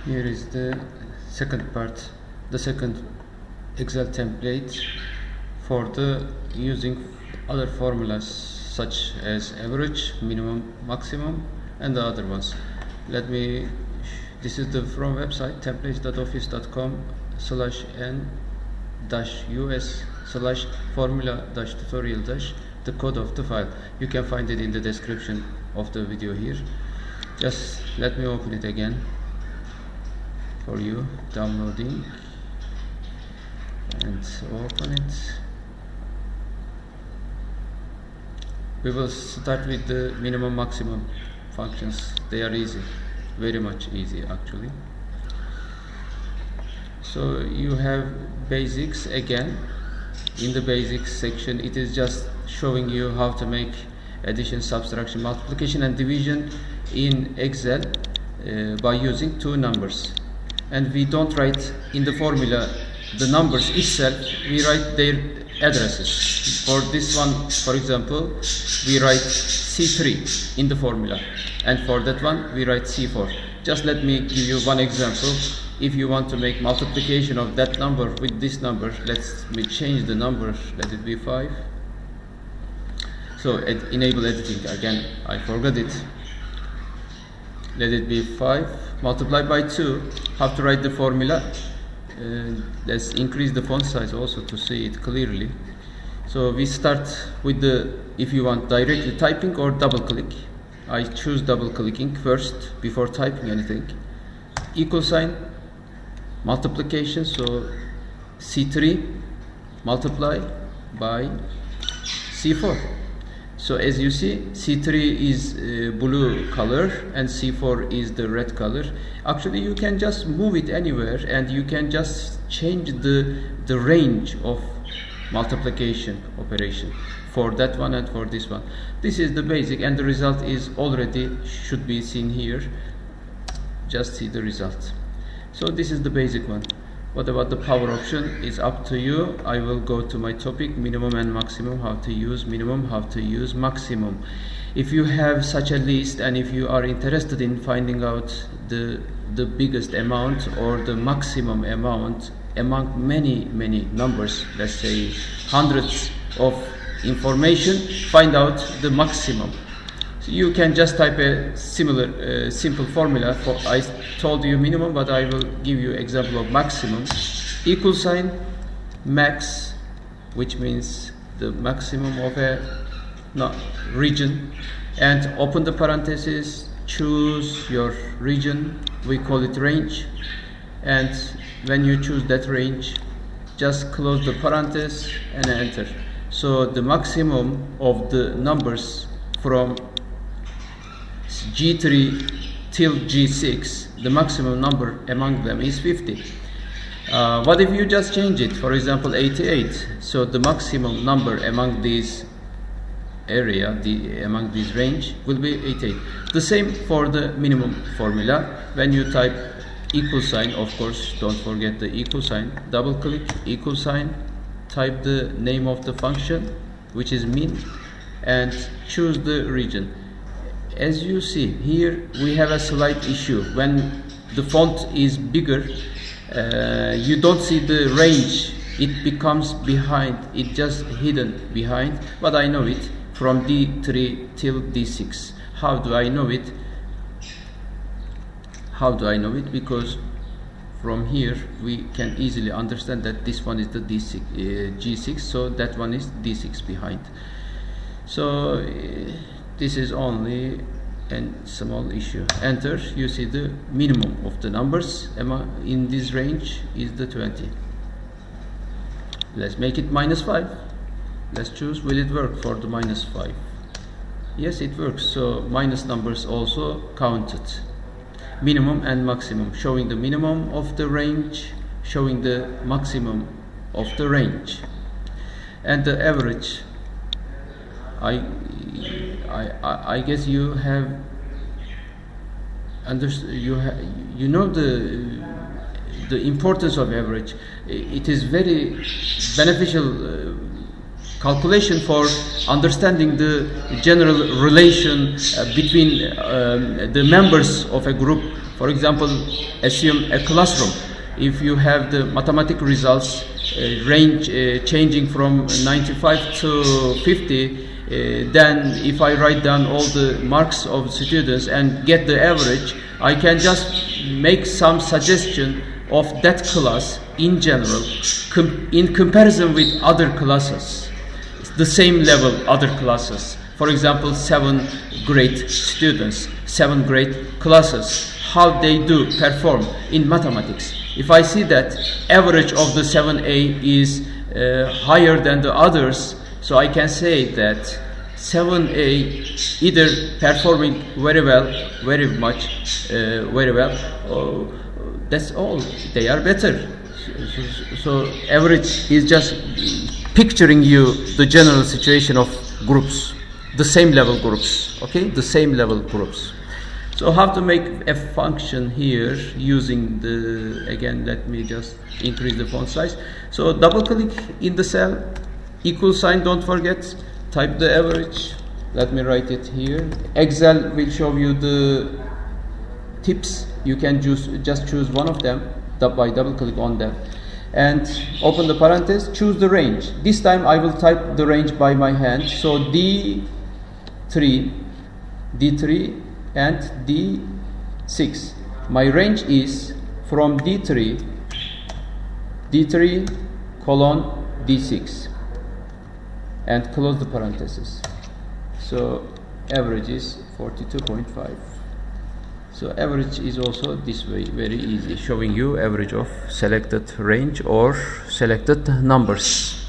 Here is the second part, the second Excel template for the using other formulas such as average, minimum, maximum, and the other ones. This is the from website templates.office.com/n-us/formula-tutorial- the code of the file. You can find it in the description of the video here. Just let me open it again for you, downloading, and open it. We will start with the minimum maximum functions. They are easy, very much easy actually. So you have basics again. In the basics section, it is just showing you how to make addition, subtraction, multiplication, and division in Excel by using two numbers. And we don't write in the formula the numbers itself, we write their addresses. For this one, for example, we write C3 in the formula, and for that one we write C4. Just let me give you one example. If you want to make multiplication of that number with this number, let me change the number, let it be 5. So enable editing again, I forgot it. Let it be 5 multiplied by 2. How to write the formula? Let's increase the font size also to see it clearly. So we start with the, if you want directly typing or double click. I choose double clicking first before typing anything. Equal sign, multiplication, so C3 multiply by C4. So as you see, C3 is blue color and C4 is the red color. Actually, you can just move it anywhere and you can just change the range of multiplication operation for that one and for this one. This is the basic, and the result is already should be seen here. Just see the result. So this is the basic one. What about the power option? It's up to you. I will go to my topic, minimum and maximum, how to use minimum, how to use maximum. If you have such a list and if you are interested in finding out the biggest amount or the maximum amount among many numbers, let's say hundreds of information, find out the maximum. So you can just type a similar simple formula. For I told you minimum, but I will give you example of maximum. Equal sign, max, which means the maximum of a region, and open the parentheses, choose your region, we call it range, and when you choose that range, just close the parenthesis and enter. So the maximum of the numbers from G3 till G6, the maximum number among them is 50. What if you just change it, for example 88? So the maximum number among these among this range will be 88. The same for the minimum formula. When you type equal sign, of course don't forget the equal sign, double click equal sign, type the name of the function, which is min, and choose the region. As you see here, we have a slight issue. When the font is bigger, you don't see the range. It becomes behind, it just hidden behind, but I know it from D3 till D6. How do I know it? Because from here we can easily understand that this one is the G6, so that one is D6 behind. So this is only a small issue. Enter, you see the minimum of the numbers in this range is the 20. Let's make it -5. Let's choose, will it work for the -5? Yes, it works. So minus numbers also counted. Minimum and maximum, showing the minimum of the range, showing the maximum of the range. And the average, I guess you have understood, you know the importance of average. It is very beneficial calculation for understanding the general relation between the members of a group. For example, assume a classroom. If you have the mathematical results range changing from 95 to 50, then if I write down all the marks of students and get the average, I can just make some suggestion of that class in general in comparison with other classes, the same level other classes. For example, 7th grade students, 7th grade classes, how they do perform in mathematics. If I see that average of the 7A is higher than the others, so I can say that 7A either performing very well, very much, very well, or that's all. They are better. So average is just picturing you the general situation of groups, the same level groups, okay? The same level groups. So how to make a function here using the, again, let me just increase the font size. So double click in the cell, equal sign, don't forget, type the average. Let me write it here. Excel will show you the tips. You can just choose one of them by double click on them. And open the parenthesis, choose the range. This time I will type the range by my hand. So D3 and D6. My range is from D3 colon D6, and close the parenthesis. So average is 42.5. So average is also this way, very easy, showing you average of selected range or selected numbers.